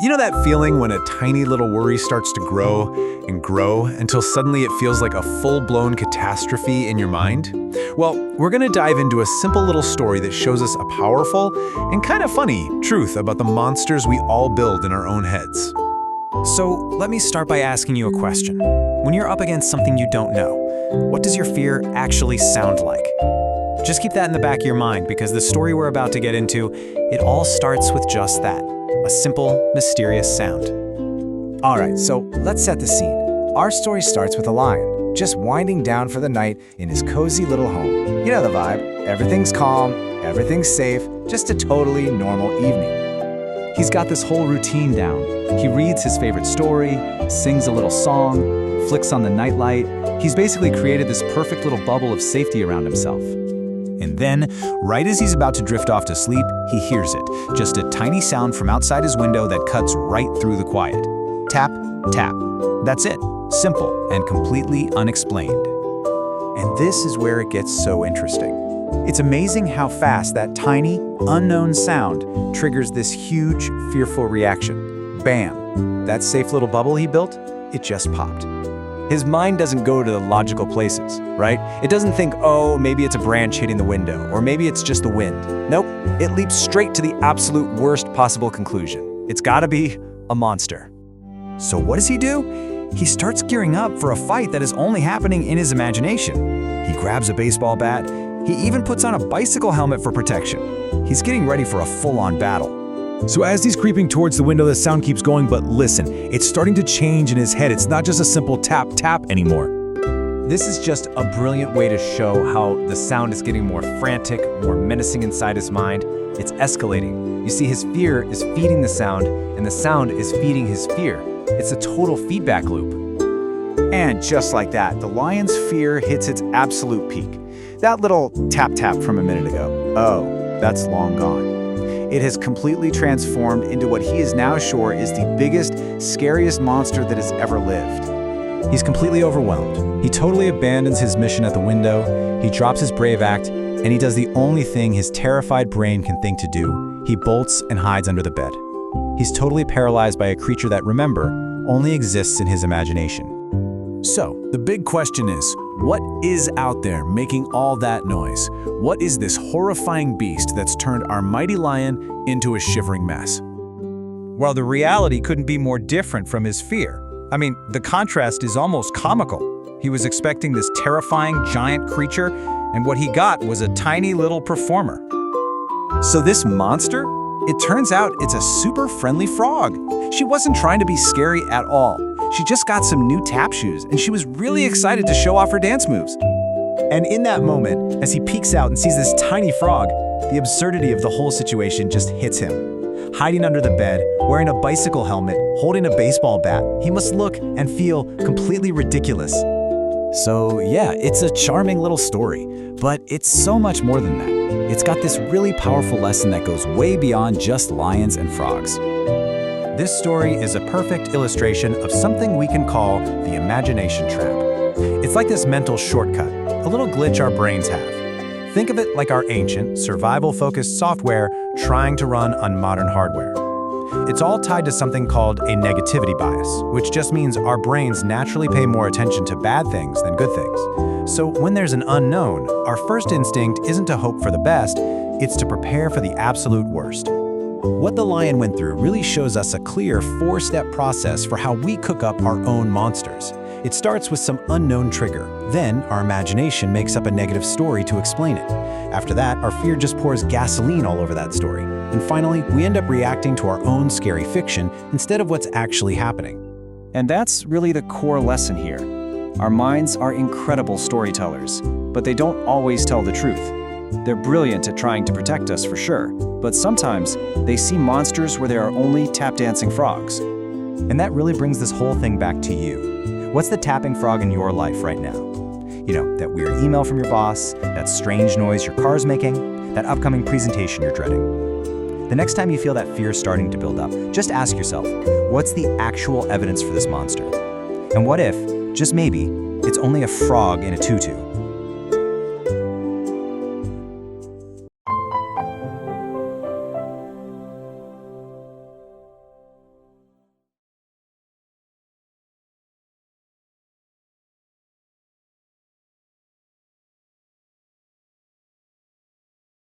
You know that feeling when a tiny little worry starts to grow and grow until suddenly it feels like a full-blown catastrophe in your mind? Well, we're going to dive into a simple little story that shows us a powerful and kind of funny truth about the monsters we all build in our own heads. So let me start by asking you a question. When you're up against something you don't know, what does your fear actually sound like? Just keep that in the back of your mind because the story we're about to get into, it all starts with just that. A simple, mysterious sound. All right, so let's set the scene. Our story starts with a lion, just winding down for the night in his cozy little home. You know the vibe. Everything's calm, everything's safe, just a totally normal evening. He's got this whole routine down. He reads his favorite story, sings a little song, flicks on the nightlight. He's basically created this perfect little bubble of safety around himself. And then, right as he's about to drift off to sleep, he hears it. Just a tiny sound from outside his window that cuts right through the quiet. Tap, tap. That's it. Simple and completely unexplained. And this is where it gets so interesting. It's amazing how fast that tiny, unknown sound triggers this huge, fearful reaction. Bam! That safe little bubble he built, it just popped. His mind doesn't go to the logical places, right? It doesn't think, oh, maybe it's a branch hitting the window, or maybe it's just the wind. Nope, it leaps straight to the absolute worst possible conclusion. It's gotta be a monster. So what does he do? He starts gearing up for a fight that is only happening in his imagination. He grabs a baseball bat. He even puts on a bicycle helmet for protection. He's getting ready for a full-on battle. So as he's creeping towards the window, the sound keeps going, but listen, it's starting to change in his head. It's not just a simple tap, tap anymore. This is just a brilliant way to show how the sound is getting more frantic, more menacing inside his mind. It's escalating. You see, his fear is feeding the sound, and the sound is feeding his fear. It's a total feedback loop. And just like that, the lion's fear hits its absolute peak. That little tap-tap from a minute ago, oh, that's long gone. It has completely transformed into what he is now sure is the biggest, scariest monster that has ever lived. He's completely overwhelmed. He totally abandons his mission at the window. He drops his brave act, and he does the only thing his terrified brain can think to do. He bolts and hides under the bed. He's totally paralyzed by a creature that, remember, only exists in his imagination. So, the big question is, what is out there making all that noise? What is this horrifying beast that's turned our mighty lion into a shivering mess? Well, the reality couldn't be more different from his fear. I mean, the contrast is almost comical. He was expecting this terrifying giant creature, and what he got was a tiny little performer. So this monster? It turns out it's a super friendly frog. She wasn't trying to be scary at all. She just got some new tap shoes, and she was really excited to show off her dance moves. And in that moment, as he peeks out and sees this tiny frog, the absurdity of the whole situation just hits him. Hiding under the bed, wearing a bicycle helmet, holding a baseball bat, he must look and feel completely ridiculous. So yeah, it's a charming little story, but it's so much more than that. It's got this really powerful lesson that goes way beyond just lions and frogs. This story is a perfect illustration of something we can call the imagination trap. It's like this mental shortcut, a little glitch our brains have. Think of it like our ancient, survival-focused software trying to run on modern hardware. It's all tied to something called a negativity bias, which just means our brains naturally pay more attention to bad things than good things. So when there's an unknown, our first instinct isn't to hope for the best, it's to prepare for the absolute worst. What the lion went through really shows us a clear 4-step process for how we cook up our own monsters. It starts with some unknown trigger. Then, our imagination makes up a negative story to explain it. After that, our fear just pours gasoline all over that story. And finally, we end up reacting to our own scary fiction instead of what's actually happening. And that's really the core lesson here. Our minds are incredible storytellers, but they don't always tell the truth. They're brilliant at trying to protect us for sure, but sometimes they see monsters where there are only tap-dancing frogs. And that really brings this whole thing back to you. What's the tapping frog in your life right now? You know, that weird email from your boss, that strange noise your car's making, that upcoming presentation you're dreading. The next time you feel that fear starting to build up, just ask yourself, what's the actual evidence for this monster? And what if, just maybe, it's only a frog in a tutu?